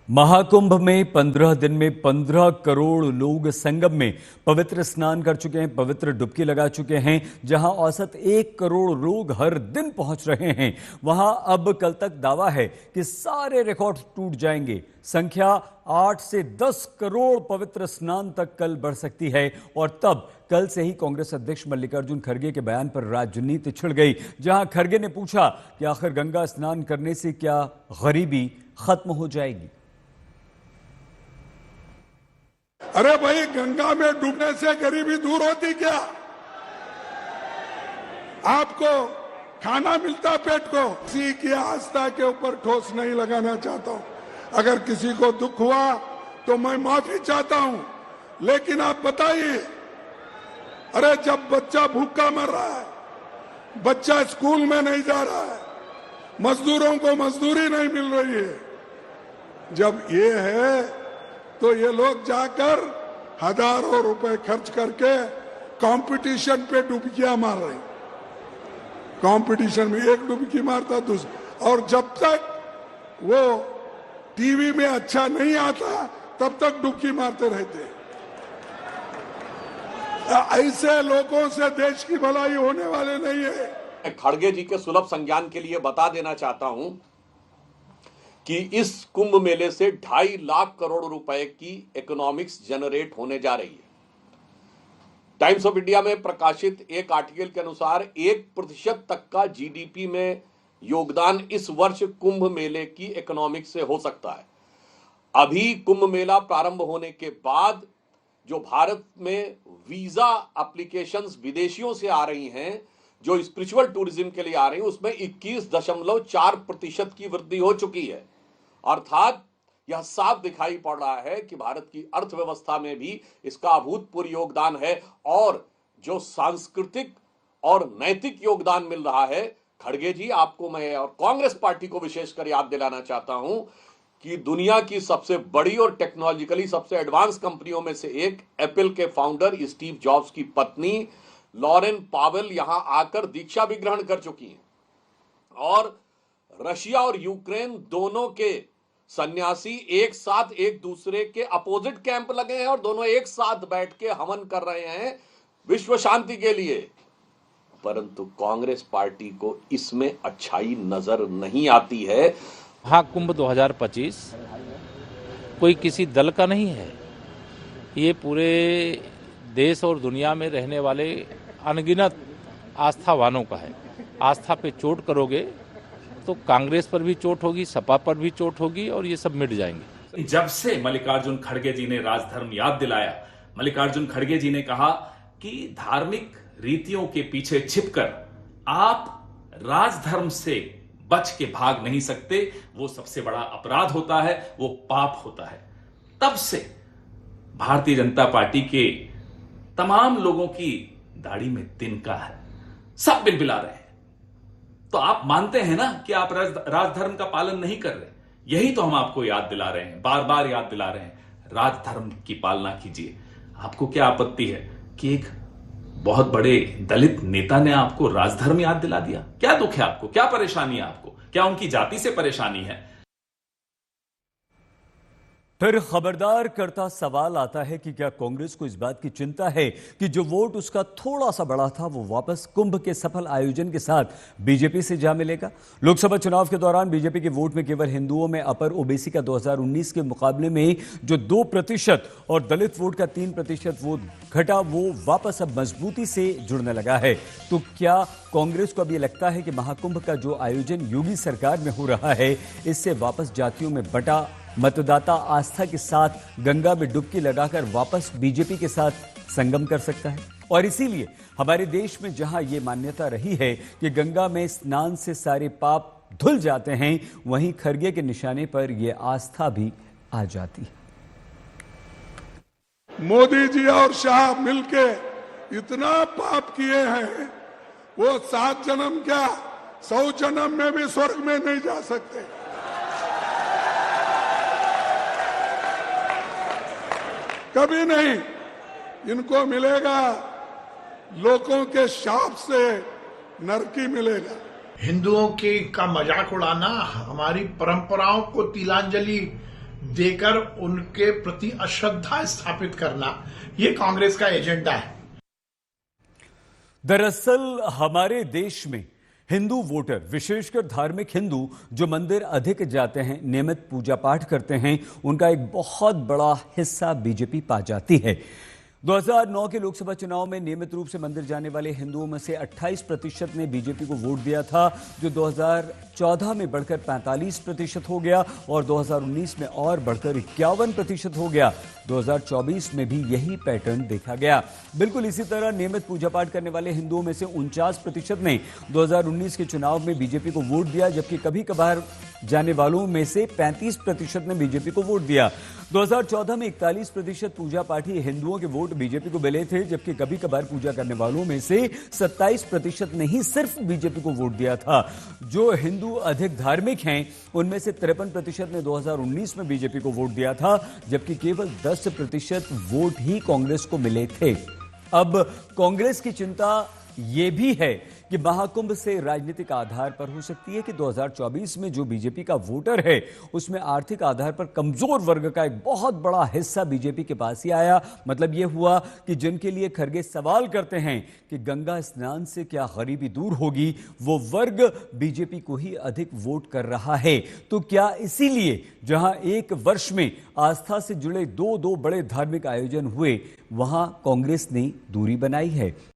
महाकुंभ में 15 दिन में 15 करोड़ लोग संगम में पवित्र स्नान कर चुके हैं, पवित्र डुबकी लगा चुके हैं। जहां औसत 1 करोड़ लोग हर दिन पहुंच रहे हैं, वहां अब कल तक दावा है कि सारे रिकॉर्ड टूट जाएंगे। संख्या 8 से 10 करोड़ पवित्र स्नान तक कल बढ़ सकती है और तब कल से ही कांग्रेस अध्यक्ष मल्लिकार्जुन खड़गे के बयान पर राजनीति छिड़ गई। जहां खड़गे ने पूछा कि आखिर गंगा स्नान करने से क्या गरीबी खत्म हो जाएगी। अरे भाई, गंगा में डूबने से गरीबी दूर होती क्या? आपको खाना मिलता पेट को। किसी की आस्था के ऊपर ठोस नहीं लगाना चाहता हूं। अगर किसी को दुख हुआ तो मैं माफी चाहता हूं, लेकिन आप बताइए, अरे जब बच्चा भूखा मर रहा है, बच्चा स्कूल में नहीं जा रहा है, मजदूरों को मजदूरी नहीं मिल रही है, जब ये है तो ये लोग जाकर हजारों रुपए खर्च करके कंपटीशन पे डुबकियां मार रहे हैं। कंपटीशन में एक डुबकी मारता दूसरा, और जब तक वो टीवी में अच्छा नहीं आता तब तक डुबकी मारते रहते हैं। ऐसे लोगों से देश की भलाई होने वाले नहीं है। खड़गे जी के सुलभ संज्ञान के लिए बता देना चाहता हूं कि इस कुंभ मेले से 2.5 लाख करोड़ रुपए की इकोनॉमिक्स जनरेट होने जा रही है। टाइम्स ऑफ इंडिया में प्रकाशित एक आर्टिकल के अनुसार 1% तक का जीडीपी में योगदान इस वर्ष कुंभ मेले की इकोनॉमिक्स से हो सकता है। अभी कुंभ मेला प्रारंभ होने के बाद जो भारत में वीजा एप्लीकेशंस विदेशियों से आ रही हैं, जो स्पिरिचुअल टूरिज्म के लिए आ रही हैं, उसमें 21.4% की वृद्धि हो चुकी है। अर्थात यह साफ दिखाई पड़ रहा है कि भारत की अर्थव्यवस्था में भी इसका अभूतपूर्व योगदान है। और जो सांस्कृतिक और नैतिक योगदान मिल रहा है, खड़गे जी, आपको मैं और कांग्रेस पार्टी को विशेषकर याद दिलाना चाहता हूं कि दुनिया की सबसे बड़ी और टेक्नोलॉजिकली सबसे एडवांस कंपनियों में से एक एप्पल के फाउंडर स्टीव जॉब्स की पत्नी लॉरेन पावेल यहां आकर दीक्षा भी ग्रहण कर चुकी हैं। और रशिया और यूक्रेन दोनों के सन्यासी एक साथ एक दूसरे के अपोजिट कैंप लगे हैं और दोनों एक साथ बैठ के हवन कर रहे हैं विश्व शांति के लिए। परंतु कांग्रेस पार्टी को इसमें अच्छाई नजर नहीं आती है। महाकुंभ 2025 कोई किसी दल का नहीं है, ये पूरे देश और दुनिया में रहने वाले अनगिनत आस्थावानों का है। आस्था पे चोट करोगे तो कांग्रेस पर भी चोट होगी, सपा पर भी चोट होगी और ये सब मिट जाएंगे। जब से मल्लिकार्जुन खड़गे जी ने राजधर्म याद दिलाया, मल्लिकार्जुन खड़गे जी ने कहा कि धार्मिक रीतियों के पीछे छिपकर आप राजधर्म से बच के भाग नहीं सकते, वो सबसे बड़ा अपराध होता है, वो पाप होता है। तब से भारतीय जनता पार्टी के तमाम लोगों की दाढ़ी में तिनका है, सब बिलबिला रहे हैं। तो आप मानते हैं ना कि आप राजधर्म का पालन नहीं कर रहे। यही तो हम आपको याद दिला रहे हैं, बार बार याद दिला रहे हैं, राजधर्म की पालना कीजिए। आपको क्या आपत्ति है कि एक बहुत बड़े दलित नेता ने आपको राजधर्म याद दिला दिया? क्या दुख है आपको? क्या परेशानी है आपको? क्या उनकी जाति से परेशानी है? फिर खबरदार करता सवाल आता है कि क्या कांग्रेस को इस बात की चिंता है कि जो वोट उसका थोड़ा सा बड़ा था वो वापस कुंभ के सफल आयोजन के साथ बीजेपी से जा मिलेगा? लोकसभा चुनाव के दौरान बीजेपी के वोट में केवल हिंदुओं में अपर ओबीसी का 2019 के मुकाबले में जो 2% और दलित वोट का 3% वोट घटा, वो वापस अब मजबूती से जुड़ने लगा है। तो क्या कांग्रेस को अब ये लगता है कि महाकुंभ का जो आयोजन योगी सरकार में हो रहा है, इससे वापस जातियों में बटा मतदाता आस्था के साथ गंगा में डुबकी लगाकर वापस बीजेपी के साथ संगम कर सकता है? और इसीलिए हमारे देश में जहां ये मान्यता रही है कि गंगा में स्नान से सारे पाप धुल जाते हैं, वहीं खड़गे के निशाने पर यह आस्था भी आ जाती है। मोदी जी और शाह मिलके इतना पाप किए हैं, वो 7 जन्म क्या 100 जन्म में भी स्वर्ग में नहीं जा सकते। कभी नहीं। इनको मिलेगा लोगों के शाप से नरकी मिलेगा। हिंदुओं की का मजाक उड़ाना, हमारी परंपराओं को तिलांजलि देकर उनके प्रति अश्रद्धा स्थापित करना, ये कांग्रेस का एजेंडा है। दरअसल हमारे देश में हिंदू वोटर, विशेषकर धार्मिक हिंदू जो मंदिर अधिक जाते हैं, नियमित पूजा पाठ करते हैं, उनका एक बहुत बड़ा हिस्सा बीजेपी पा जाती है। 2009 के लोकसभा चुनाव में नियमित रूप से मंदिर जाने वाले हिंदुओं में से 28% ने बीजेपी को वोट दिया था, जो 2014 में बढ़कर 45% हो गया और 2019 में और बढ़कर 51% हो गया। 2024 में भी यही पैटर्न देखा गया। बिल्कुल इसी तरह नियमित पूजा पाठ करने वाले हिंदुओं में से 49% ने 2019 के चुनाव में बीजेपी को वोट दिया, जबकि कभी कभार जाने वालों में से 35% ने बीजेपी को वोट दिया। 2014 में 41% पूजा पाठी हिंदुओं के वोट बीजेपी को मिले थे, जबकि कभी कभार पूजा करने वालों में से 27% ने ही सिर्फ बीजेपी को वोट दिया था। जो हिंदू अधिक धार्मिक हैं, उनमें से 53% ने 2019 में बीजेपी को वोट दिया था, जबकि केवल 10% वोट ही कांग्रेस को मिले थे। अब कांग्रेस की चिंता यह भी है कि महाकुंभ से राजनीतिक आधार पर हो सकती है कि 2024 में जो बीजेपी का वोटर है, उसमें आर्थिक आधार पर कमजोर वर्ग का एक बहुत बड़ा हिस्सा बीजेपी के पास ही आया। मतलब यह हुआ कि जिनके लिए खड़गे सवाल करते हैं कि गंगा स्नान से क्या गरीबी दूर होगी, वो वर्ग बीजेपी को ही अधिक वोट कर रहा है। तो क्या इसीलिए जहां एक वर्ष में आस्था से जुड़े दो बड़े धार्मिक आयोजन हुए, वहां कांग्रेस ने दूरी बनाई है?